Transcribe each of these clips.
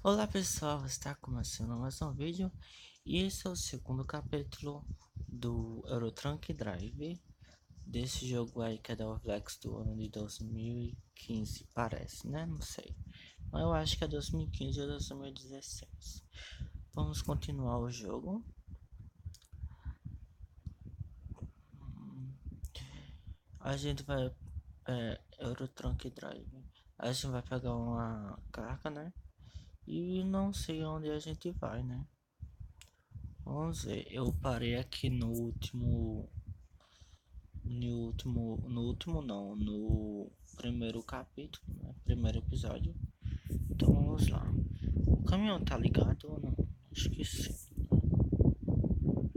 Olá pessoal, está começando mais um vídeo e esse é o segundo capítulo do Euro Truck Drive desse jogo aí que é da Roblox do ano de 2015, parece, né? Não sei, mas eu acho que é 2015 ou 2016. Vamos continuar o jogo. A gente vai Euro Truck Drive. A gente vai pegar uma carga, né? E não sei onde a gente vai, né? Vamos ver, eu parei aqui no primeiro capítulo, né? Primeiro episódio. Então vamos lá. O caminhão tá ligado ou não? Acho que sim.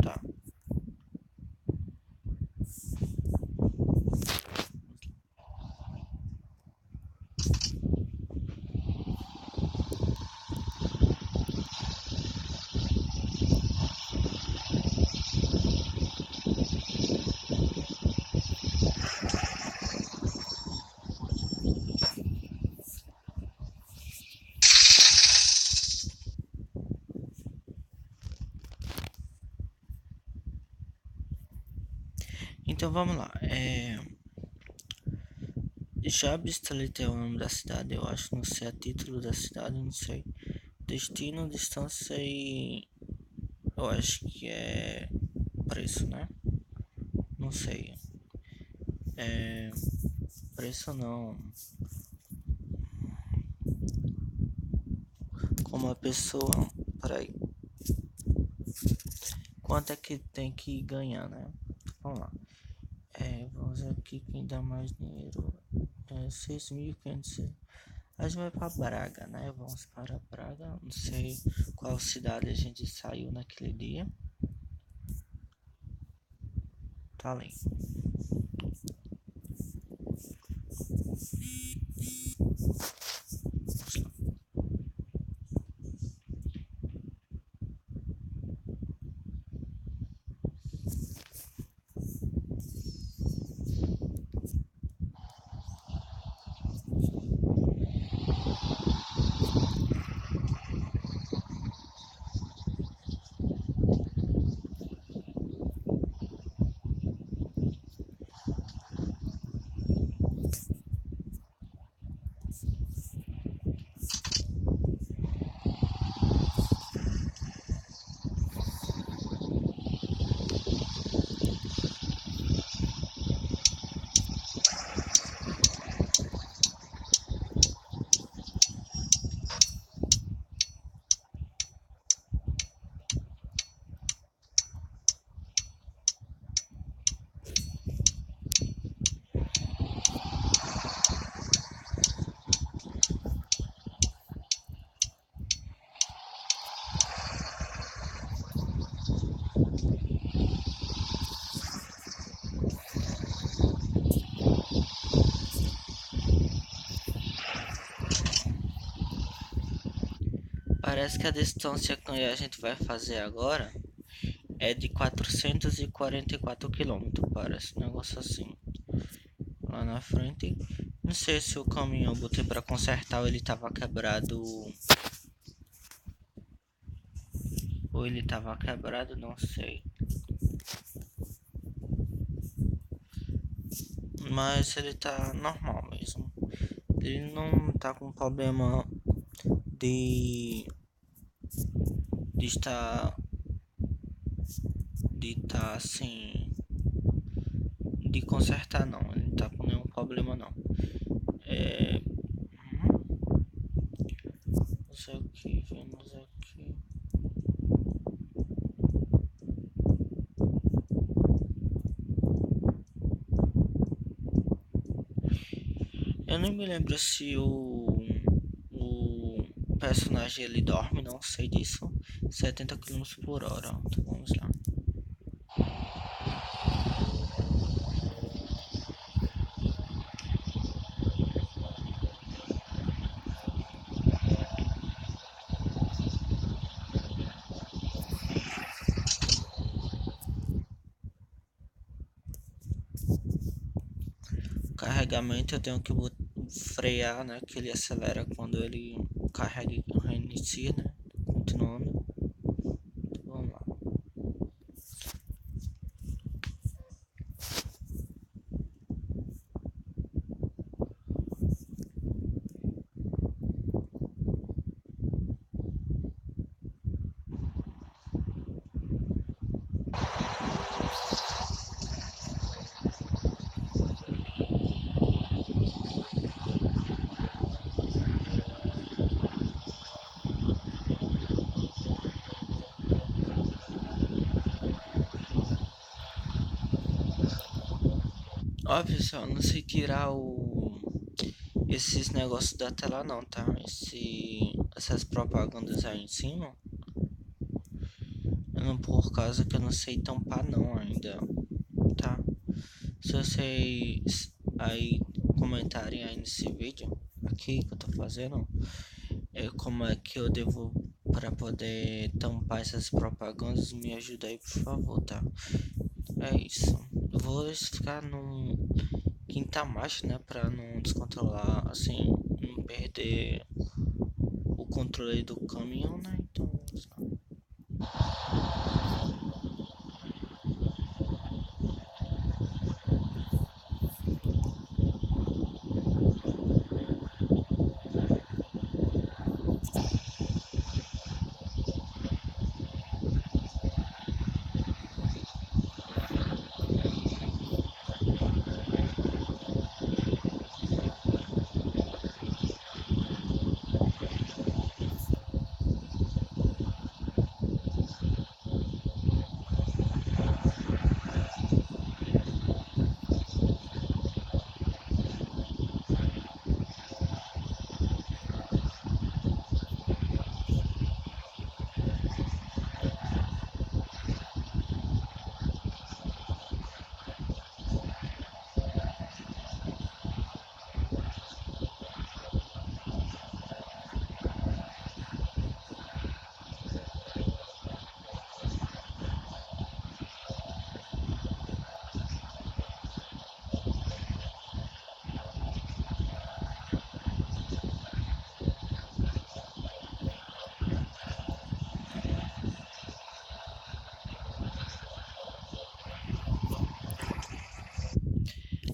Tá. Então vamos lá. Jabstalité é o nome da cidade, eu acho. Não sei a título da cidade, não sei. Destino, distância e eu acho que é preço, né? Não sei. É preço não. Como a pessoa. Peraí. Quanto é que tem que ganhar, né? Vamos lá. Vamos ver aqui quem dá mais dinheiro. 6.500. A gente vai para Braga, né? Vamos para Braga. Não sei qual cidade a gente saiu naquele dia. Tá ali. Parece que a distância que a gente vai fazer agora é de 444 quilômetros. Parece um negócio assim. Lá na frente. Não sei se o caminhão eu botei para consertar ou ele tava quebrado. Ou ele tava quebrado, não sei. Mas ele tá normal mesmo. Ele não tá com problema de de estar de estar assim de consertar não. Ele não tá com nenhum problema não. É, vamos aqui, vemos aqui. Eu não me lembro se o personagem ele dorme, não sei disso. 70 quilômetros por hora. Então vamos lá. Carregamento eu tenho que frear, né? Que ele acelera quando ele carrega reinicia, né? Continuando. Então, vamos lá. Ó, pessoal, não sei tirar esses negócios da tela não, tá? Essas propagandas aí em cima. Não, por causa que eu não sei tampar não ainda, tá? Se vocês aí comentarem aí nesse vídeo aqui que eu tô fazendo, como é que eu devo para poder tampar essas propagandas, me ajuda aí por favor, tá? É isso. Eu vou ficar no quinta marcha, né, para não descontrolar, assim, não perder o controle do caminhão, né? Então,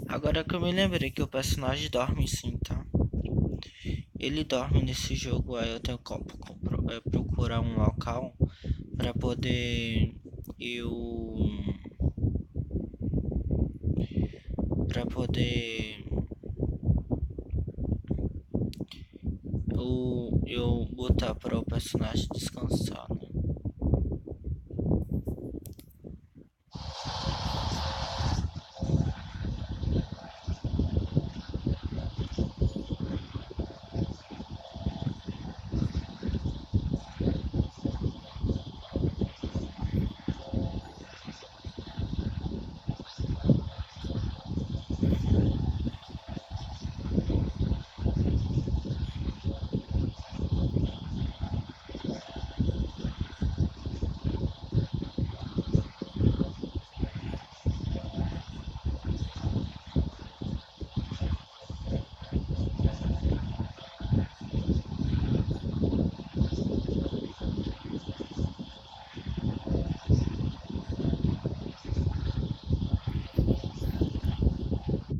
agora que eu me lembrei que o personagem dorme sim, tá? Ele dorme nesse jogo, aí eu tenho que procurar um local para poder eu para poder eu botar para o personagem descansar, né?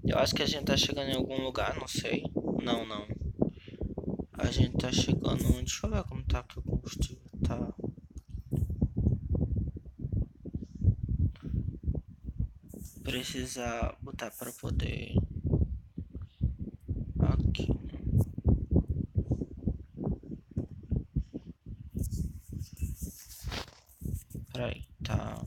Eu acho que a gente tá chegando em algum lugar, não sei. Não, não. A gente tá chegando. Deixa eu ver como tá aqui o combustível. Tá. Precisa botar para poder. Aqui. Peraí, tá.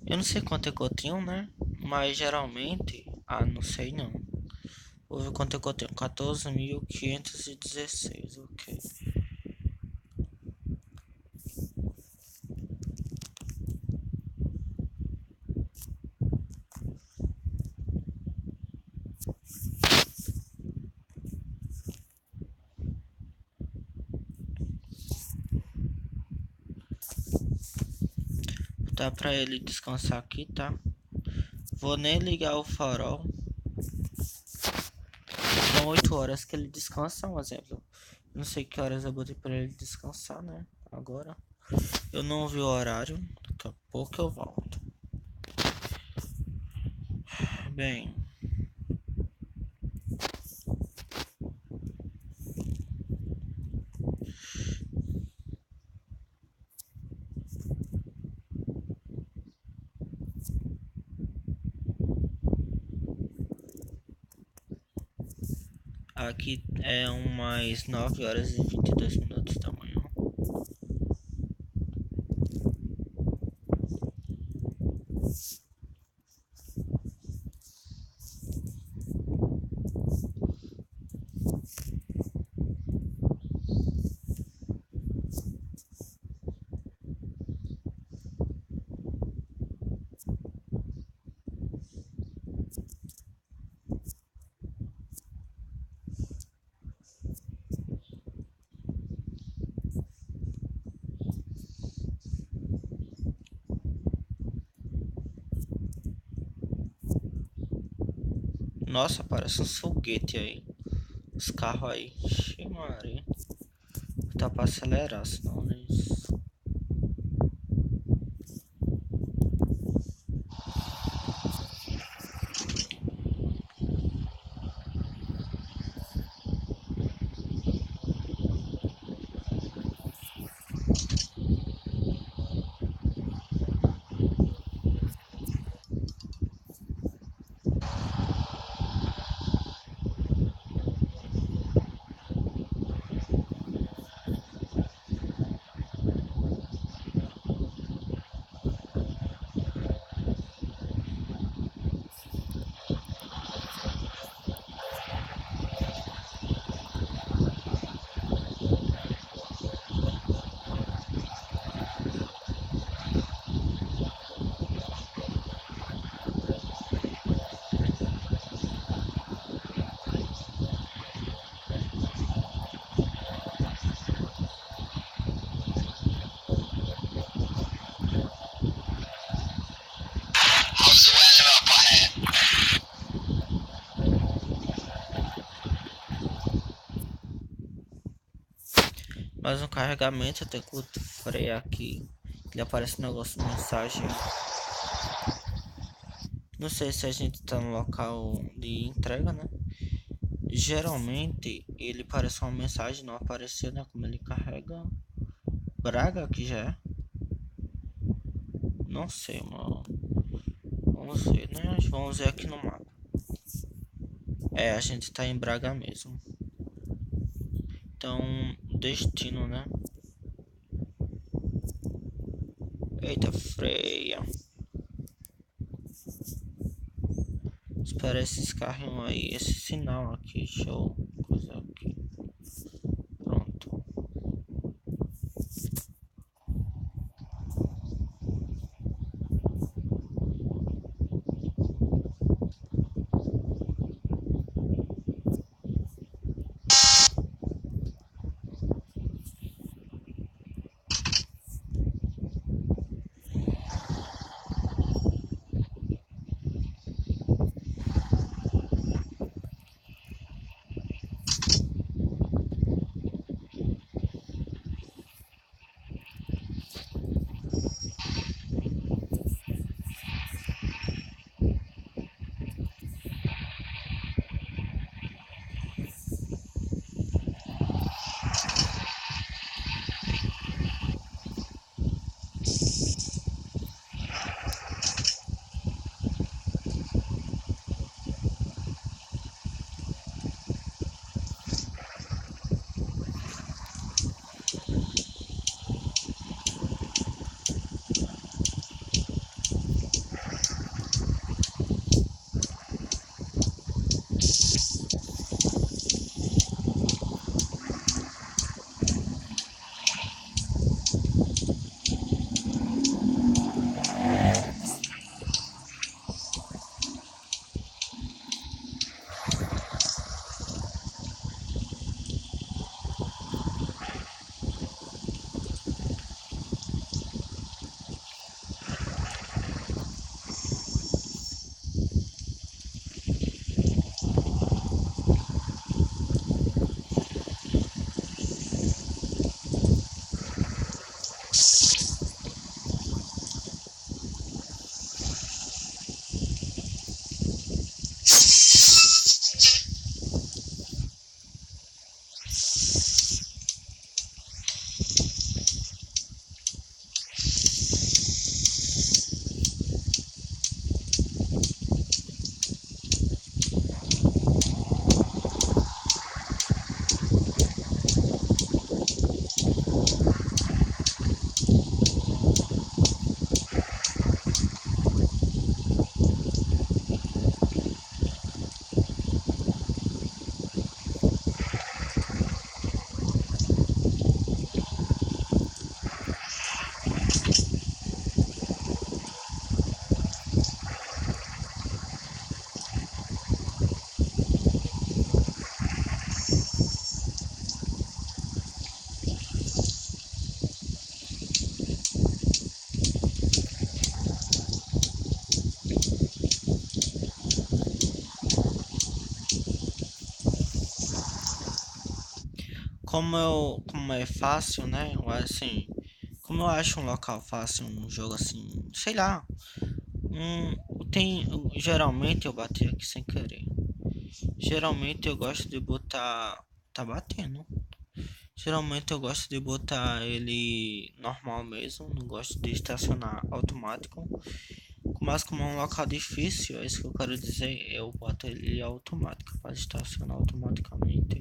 Eu não sei quanto é que eu tenho, né? Mas geralmente. Ah, não sei não. Vou ver quanto é que eu tenho. 14.516, ok. Tá pra ele descansar aqui, tá? Vou nem ligar o farol. São 8 horas que ele descansa, um exemplo. Não sei que horas eu botei pra ele descansar, né? Agora. Eu não vi o horário. Daqui a pouco eu volto. Bem. Aqui é umas 9 horas e 22 minutos da manhã. Nossa, parece um foguete aí. Os carros aí. Ixi, Maria. Tá pra acelerar, senão não é isso. Mais um carregamento, eu tenho que frear aqui. Ele aparece um negócio de mensagem. Não sei se a gente tá no local de entrega, né? Geralmente ele parece uma mensagem, não apareceu, né? Como ele carrega. Braga que já é. Não sei, mano. Vamos ver, né? Vamos ver aqui no mapa. É, a gente tá em Braga mesmo. Então, destino, né? Eita, freia. Espera esses carrinhos aí, esse sinal aqui, show. Coisa aqui. Pronto. como é fácil, né? Assim, como eu acho um local fácil, um jogo assim, sei lá. Tem, geralmente eu bati aqui sem querer. Geralmente eu gosto de botar, tá batendo. Geralmente eu gosto de botar ele normal mesmo, não gosto de estacionar automático. Mas como é um local difícil, é isso que eu quero dizer, eu boto ele automático para estacionar automaticamente.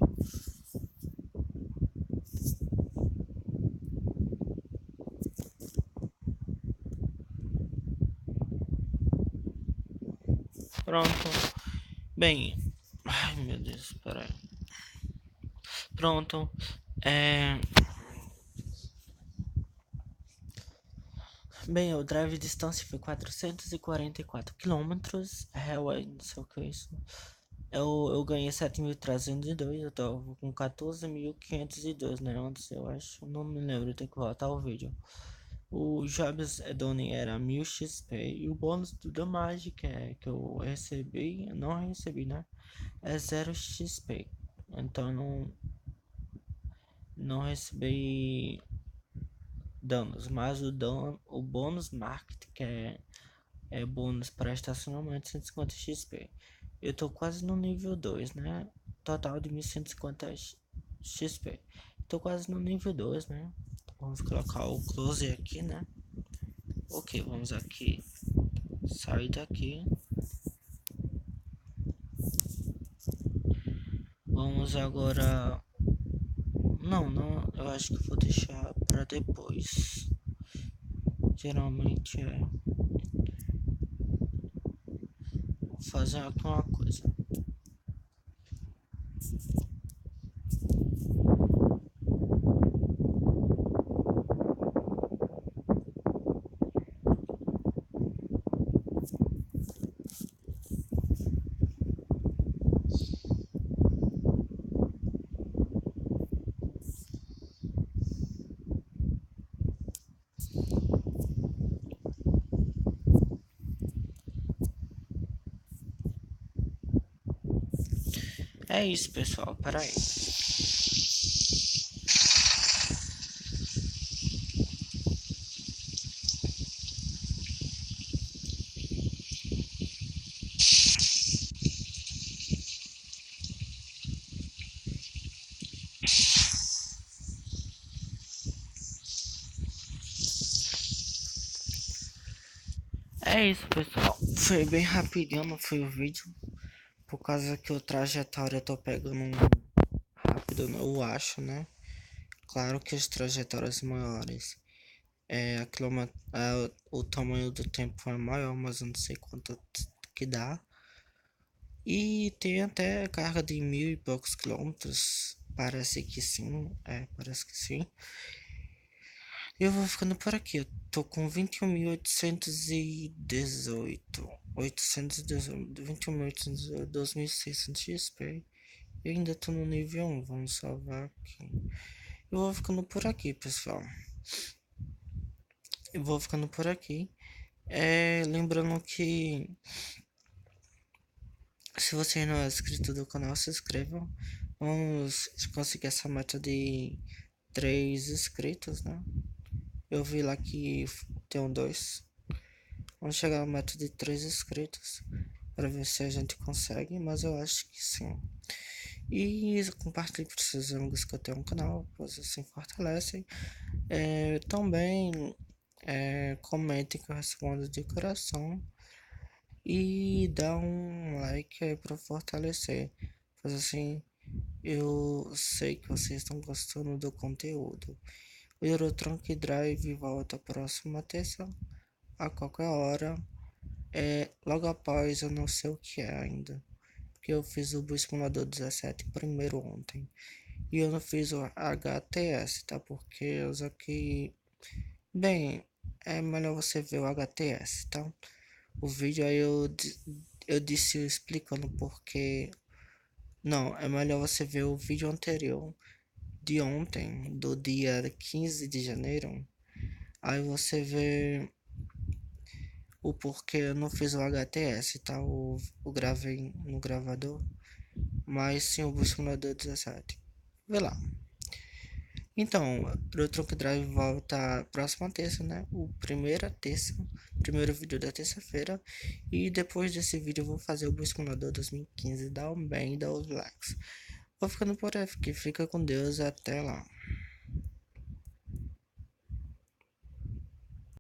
Pronto. Bem, ai meu Deus, peraí. Pronto. É, bem, o drive distância foi 444 quilômetros. É, ué, não sei o que é isso. Eu ganhei 7.302, eu tava com 14.502, né? Antes eu acho, não me lembro, tem que voltar o vídeo. O Jobs Edoni era 1000 XP e o bônus do Damage que eu recebi, não recebi, né? É 0 XP. Então não recebi danos, mas o bônus market é bônus para estacionamento 150 XP. Eu tô quase no nível 2, né? Total de 1150 XP. Tô quase no nível 2, né? Vamos colocar o close aqui, né? Ok, vamos aqui. Sair daqui. Vamos agora. Não, eu acho que vou deixar para depois. Geralmente é. Vou fazer aqui uma coisa. É isso, pessoal. Para aí. É isso, pessoal. Foi bem rapidinho, não foi o vídeo. Por causa que o trajetória eu tô pegando rápido, eu acho, né? Claro que as trajetórias maiores o tamanho do tempo é maior, mas eu não sei quanto que dá. E tem até carga de 1000 e poucos quilômetros. Parece que sim, parece que sim. Eu vou ficando por aqui. Eu tô com 21.818. 21.818, 2.600 XP. Eu ainda tô no nível 1. Vamos salvar aqui. Eu vou ficando por aqui, pessoal. Eu vou ficando por aqui. Lembrando que se você não é inscrito do canal, se inscrevam. Vamos conseguir essa meta de 3 inscritos, né? Eu vi lá que tem 2. Vamos chegar à meta de 3 inscritos para ver se a gente consegue, mas eu acho que sim. E compartilhe para seus amigos que eu tenho um canal, pois assim fortalecem. Também comente que eu respondo de coração e dá um like aí para fortalecer, pois assim eu sei que vocês estão gostando do conteúdo. O Eurotrunk Drive volta próxima terça a qualquer hora. Logo após, eu não sei o que é ainda, porque eu fiz o Bus Simulador 17 primeiro ontem e eu não fiz o HTS, tá? Porque eu aqui, bem, é melhor você ver o HTS, tá? O vídeo aí eu disse explicando porque, não, é melhor você ver o vídeo anterior de ontem, do dia 15 de janeiro. Aí você vê o porquê eu não fiz o HTS, tá? O gravei no gravador, mas sim o Bus Simulador 17. Vê lá. Então, o Trunk Drive volta próxima terça, né? Primeiro vídeo da terça-feira. E depois desse vídeo eu vou fazer o Buscador 2015 da Unband e da Ovelax. Vou ficando por aqui, fica com Deus, até lá.